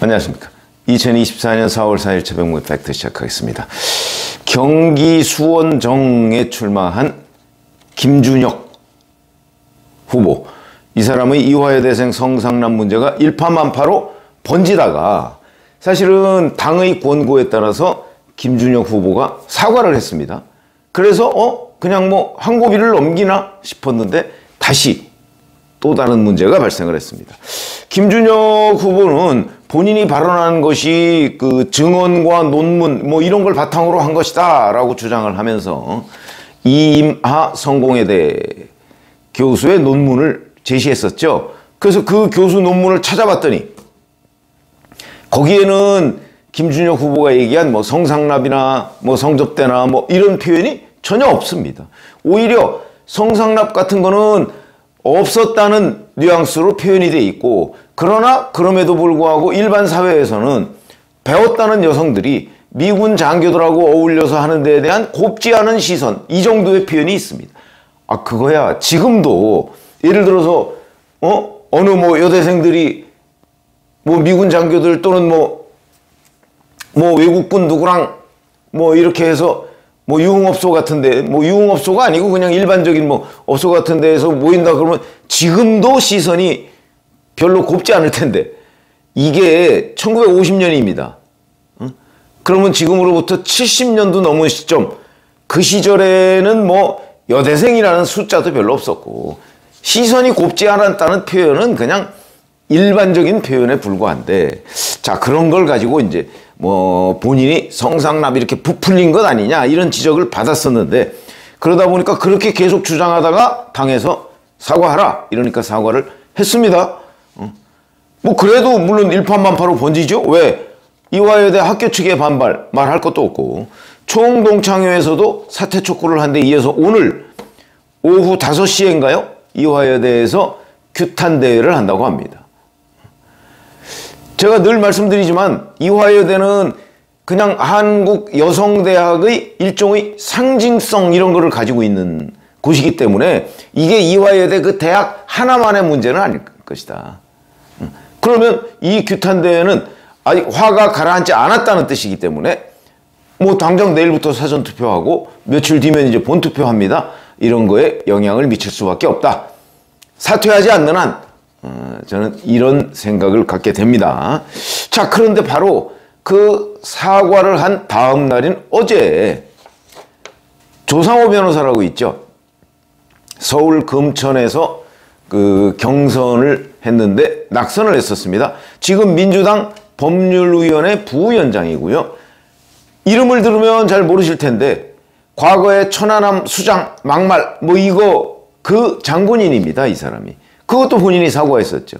안녕하십니까. 2024년 4월 4일 최병무의 팩트 시작하겠습니다. 경기 수원정에 출마한 김준혁 후보, 이 사람의 이화여대생 성상납 문제가 일파만파로 번지다가 사실은 당의 권고에 따라서 김준혁 후보가 사과를 했습니다. 그래서 그냥 뭐 항고비를 넘기나 싶었는데 다시 또 다른 문제가 발생을 했습니다. 김준혁 후보는 본인이 발언한 것이 그 증언과 논문 뭐 이런 걸 바탕으로 한 것이다 라고 주장을 하면서 이임하 성공회대 교수의 논문을 제시했었죠. 그래서 그 교수 논문을 찾아봤더니 거기에는 김준혁 후보가 얘기한 뭐 성상납이나 뭐 성접대나 뭐 이런 표현이 전혀 없습니다. 오히려 성상납 같은 거는 없었다는 뉘앙스로 표현이 돼 있고, 그러나 그럼에도 불구하고 일반 사회에서는 배웠다는 여성들이 미군 장교들하고 어울려서 하는 데에 대한 곱지 않은 시선, 이 정도의 표현이 있습니다. 아, 그거야 지금도 예를 들어서 어느 뭐 여대생들이 뭐 미군 장교들 또는 뭐 외국군 누구랑 뭐 이렇게 해서 뭐 유흥업소 같은데, 뭐 유흥업소가 아니고 그냥 일반적인 뭐 업소 같은 데에서 모인다 그러면 지금도 시선이 별로 곱지 않을 텐데, 이게 1950년입니다. 그러면 지금으로부터 70년도 넘은 시점, 그 시절에는 뭐 여대생이라는 숫자도 별로 없었고 시선이 곱지 않았다는 표현은 그냥 일반적인 표현에 불과한데, 자, 그런 걸 가지고 이제 뭐 본인이 성상납 이렇게 부풀린 것 아니냐 이런 지적을 받았었는데, 그러다 보니까 그렇게 계속 주장하다가 당에서 사과하라 이러니까 사과를 했습니다. 뭐 그래도 물론 일파만파로 번지죠. 왜? 이화여대 학교 측의 반발 말할 것도 없고, 총동창회에서도 사퇴 촉구를 한 데 이어서 오늘 오후 5시인가요? 이화여대에서 규탄 대회를 한다고 합니다. 제가 늘 말씀드리지만 이화여대는 그냥 한국 여성대학의 일종의 상징성 이런 거를 가지고 있는 곳이기 때문에 이게 이화여대 그 대학 하나만의 문제는 아닐 것이다. 그러면 이 규탄대회는 아직 화가 가라앉지 않았다는 뜻이기 때문에 뭐 당장 내일부터 사전투표하고 며칠 뒤면 이제 본투표합니다. 이런 거에 영향을 미칠 수밖에 없다. 사퇴하지 않는 한 저는 이런 생각을 갖게 됩니다. 자, 그런데 바로 그 사과를 한 다음 날인 어제 조상호 변호사라고 있죠. 서울 금천에서 그 경선을 했는데 낙선을 했었습니다. 지금 민주당 법률위원회 부위원장이고요. 이름을 들으면 잘 모르실 텐데 과거에 천안함 수장 막말 뭐 이거 그 장본인입니다. 이 사람이. 그것도 본인이 사과했었죠.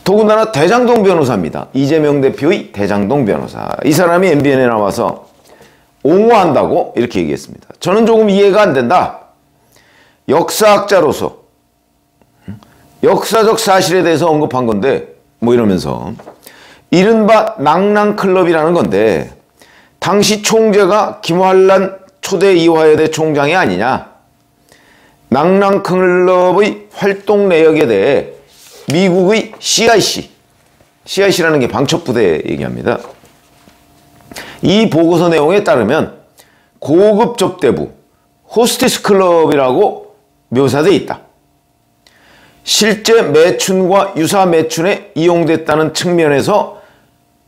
더군다나 대장동 변호사입니다. 이재명 대표의 대장동 변호사. 이 사람이 MBN에 나와서 옹호한다고 이렇게 얘기했습니다. 저는 조금 이해가 안 된다. 역사학자로서 역사적 사실에 대해서 언급한 건데 뭐 이러면서 이른바 낭랑클럽이라는 건데 당시 총재가 김환란 초대 이화여대 총장이 아니냐. 낭랑클럽의 활동 내역에 대해 미국의 CIC라는 게 방첩부대 얘기합니다. 이 보고서 내용에 따르면 고급 접대부, 호스티스 클럽이라고 묘사되어 있다. 실제 매춘과 유사 매춘에 이용됐다는 측면에서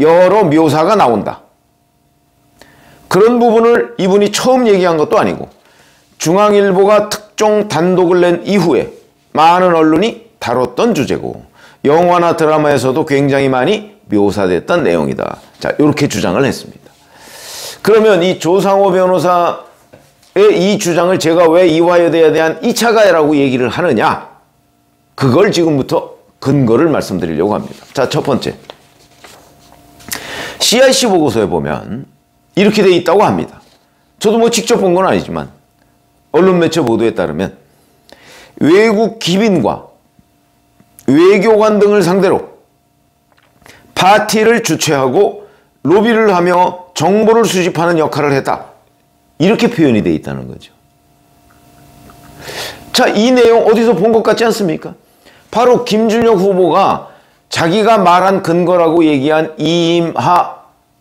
여러 묘사가 나온다. 그런 부분을 이분이 처음 얘기한 것도 아니고 중앙일보가 특종 단독을 낸 이후에 많은 언론이 다뤘던 주제고 영화나 드라마에서도 굉장히 많이 묘사됐던 내용이다. 자, 이렇게 주장을 했습니다. 그러면 이 조상호 변호사의 이 주장을 제가 왜 이화여대에 대한 2차 가해라고 얘기를 하느냐? 그걸 지금부터 근거를 말씀드리려고 합니다. 자, 첫 번째. CIC 보고서에 보면 이렇게 돼 있다고 합니다. 저도 뭐 직접 본 건 아니지만 언론 매체 보도에 따르면 외국 기빈과 외교관 등을 상대로 파티를 주최하고 로비를 하며 정보를 수집하는 역할을 했다. 이렇게 표현이 돼 있다는 거죠. 자, 이 내용 어디서 본 것 같지 않습니까? 바로 김준혁 후보가 자기가 말한 근거라고 얘기한 이임하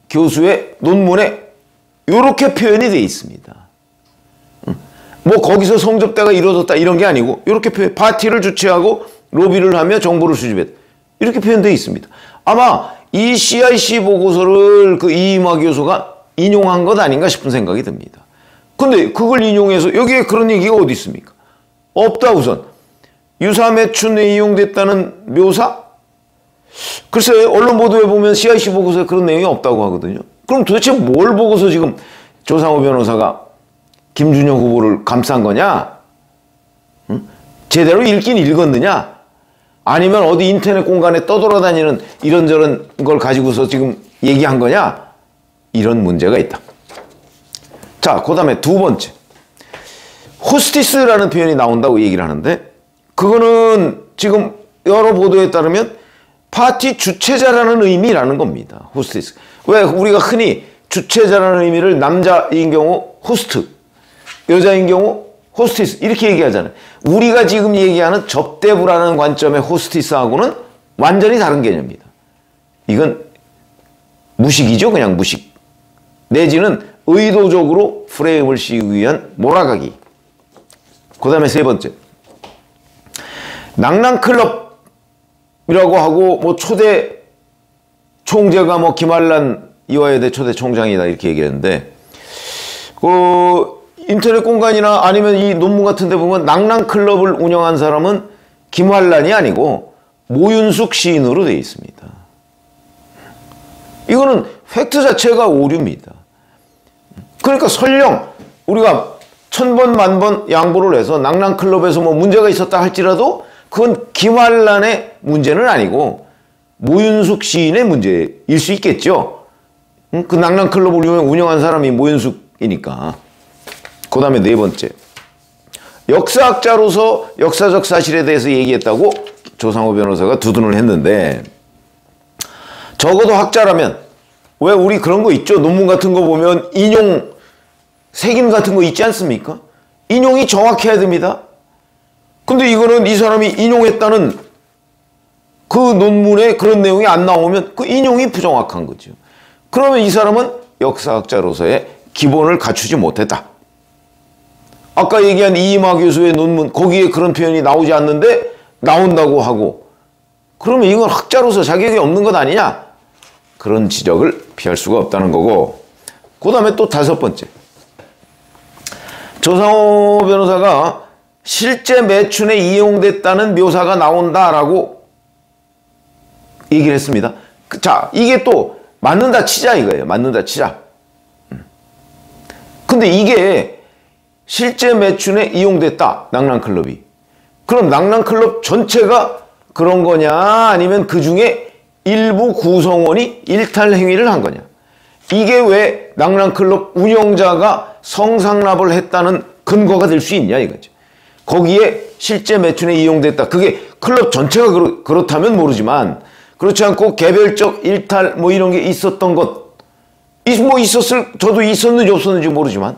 교수의 논문에 이렇게 표현이 되어 있습니다. 뭐 거기서 성접대가 이루어졌다 이런 게 아니고 이렇게 파티를 주최하고 로비를 하며 정보를 수집했다 이렇게 표현되어 있습니다. 아마 이 CIC 보고서를 그 이임하 교수가 인용한 것 아닌가 싶은 생각이 듭니다. 근데 그걸 인용해서 여기에 그런 얘기가 어디 있습니까? 없다. 우선 유사매춘에 이용됐다는 묘사? 글쎄 언론 보도에 보면 CIC 보고서에 그런 내용이 없다고 하거든요. 그럼 도대체 뭘 보고서 지금 조상호 변호사가 김준영 후보를 감싼 거냐? 응? 제대로 읽긴 읽었느냐? 아니면 어디 인터넷 공간에 떠돌아다니는 이런저런 걸 가지고서 지금 얘기한 거냐? 이런 문제가 있다. 자, 그 다음에 두 번째. 호스티스라는 표현이 나온다고 얘기를 하는데 그거는 지금 여러 보도에 따르면 파티 주최자라는 의미라는 겁니다. 호스티스. 왜 우리가 흔히 주최자라는 의미를 남자인 경우 호스트, 여자인 경우 호스티스 이렇게 얘기하잖아요. 우리가 지금 얘기하는 접대부라는 관점의 호스티스하고는 완전히 다른 개념입니다. 이건 무식이죠. 그냥 무식. 내지는 의도적으로 프레임을 씌우기 위한 몰아가기. 그 다음에 세 번째. 낭랑클럽이라고 하고 뭐 초대 총재가 뭐 김환란 이화여대 초대 총장이다 이렇게 얘기했는데 인터넷 공간이나 아니면 이 논문 같은 데 보면 낭랑클럽을 운영한 사람은 김환란이 아니고 모윤숙 시인으로 되어 있습니다. 이거는 팩트 자체가 오류입니다. 그러니까 설령 우리가 1000번 만번 양보를 해서 낭랑클럽에서 뭐 문제가 있었다 할지라도 그건 김환란의 문제는 아니고 모윤숙 시인의 문제일 수 있겠죠. 그 낭랑클럽을 운영한 사람이 모윤숙이니까. 그 다음에 네 번째. 역사학자로서 역사적 사실에 대해서 얘기했다고 조상호 변호사가 두둔을 했는데 적어도 학자라면 왜 우리 그런 거 있죠? 논문 같은 거 보면 인용 색인 같은 거 있지 않습니까? 인용이 정확해야 됩니다. 근데 이거는 이 사람이 인용했다는 그 논문에 그런 내용이 안 나오면 그 인용이 부정확한 거죠. 그러면 이 사람은 역사학자로서의 기본을 갖추지 못했다. 아까 얘기한 이임하 교수의 논문 거기에 그런 표현이 나오지 않는데 나온다고 하고 그러면 이건 학자로서 자격이 없는 것 아니냐? 그런 지적을 피할 수가 없다는 거고 그 다음에 또 다섯 번째. 조상호 변호사가 실제 매춘에 이용됐다는 묘사가 나온다라고 얘기를 했습니다. 자, 이게 또 맞는다 치자 이거예요. 맞는다 치자. 근데 이게 실제 매춘에 이용됐다. 낭랑클럽이. 그럼 낭랑클럽 전체가 그런 거냐 아니면 그 중에 일부 구성원이 일탈 행위를 한 거냐. 이게 왜 낭랑클럽 운영자가 성상납을 했다는 근거가 될 수 있냐 이거죠. 거기에 실제 매춘에 이용됐다. 그게 클럽 전체가 그렇다면 모르지만 그렇지 않고 개별적 일탈 뭐 이런 게 있었던 것 뭐 있었을 저도 있었는지 없었는지 모르지만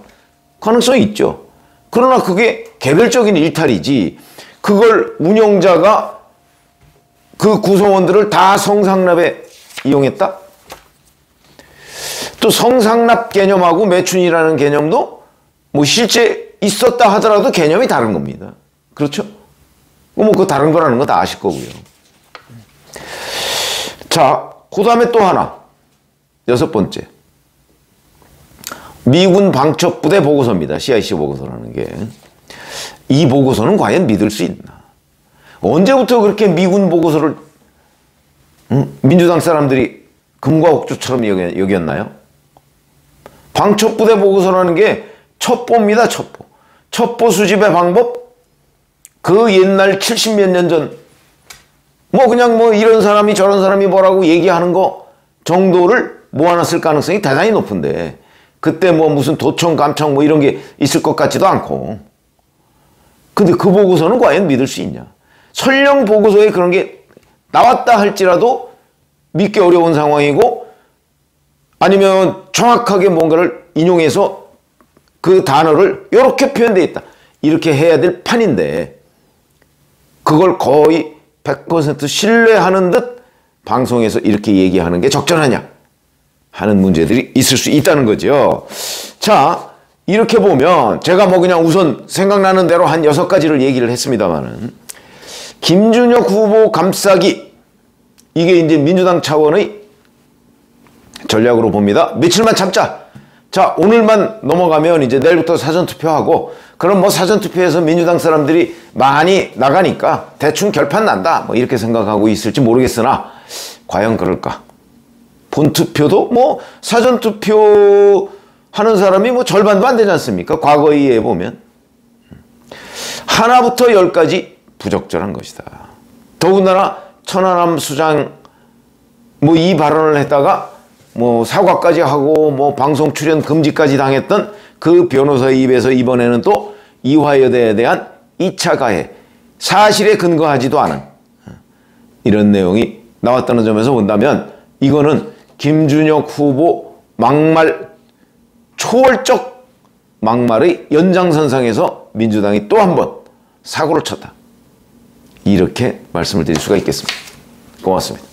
가능성이 있죠. 그러나 그게 개별적인 일탈이지 그걸 운영자가 그 구성원들을 다 성상납에 이용했다? 또 성상납 개념하고 매춘이라는 개념도 뭐 실제 있었다 하더라도 개념이 다른 겁니다. 그렇죠? 뭐 그 다른 거라는 거 다 아실 거고요. 자, 그 다음에 또 하나. 여섯 번째. 미군 방첩부대 보고서입니다. CIC 보고서라는 게. 이 보고서는 과연 믿을 수 있나? 언제부터 그렇게 미군 보고서를 민주당 사람들이 금과 옥조처럼 여겼나요? 방첩부대 보고서라는 게 첩보입니다. 첩보. 첩보 수집의 방법? 그 옛날 70몇 년 전 뭐 그냥 뭐 이런 사람이 저런 사람이 뭐라고 얘기하는 거 정도를 모아놨을 가능성이 대단히 높은데 그때 뭐 무슨 도청, 감청 뭐 이런 게 있을 것 같지도 않고 근데 그 보고서는 과연 믿을 수 있냐? 설령 보고서에 그런 게 나왔다 할지라도 믿기 어려운 상황이고 아니면 정확하게 뭔가를 인용해서 그 단어를 이렇게 표현되어 있다. 이렇게 해야 될 판인데 그걸 거의 100% 신뢰하는 듯 방송에서 이렇게 얘기하는 게 적절하냐 하는 문제들이 있을 수 있다는 거죠. 자, 이렇게 보면 제가 뭐 그냥 우선 생각나는 대로 한 6가지를 얘기를 했습니다만은 김준혁 후보 감싸기, 이게 이제 민주당 차원의 전략으로 봅니다. 며칠만 참자. 자, 오늘만 넘어가면 이제 내일부터 사전투표하고, 그럼 뭐 사전투표에서 민주당 사람들이 많이 나가니까 대충 결판 난다, 뭐 이렇게 생각하고 있을지 모르겠으나 과연 그럴까? 본투표도 뭐 사전투표 하는 사람이 뭐 절반도 안 되지 않습니까? 과거에 보면 하나부터 10까지 부적절한 것이다. 더군다나 천안함 수장 뭐 이 발언을 했다가 뭐 사과까지 하고 뭐 방송 출연 금지까지 당했던 그 변호사의 입에서 이번에는 또 이화여대에 대한 2차 가해, 사실에 근거하지도 않은 이런 내용이 나왔다는 점에서 본다면 이거는 김준혁 후보 막말, 초월적 막말의 연장선상에서 민주당이 또 한 번 사고를 쳤다, 이렇게 말씀을 드릴 수가 있겠습니다. 고맙습니다.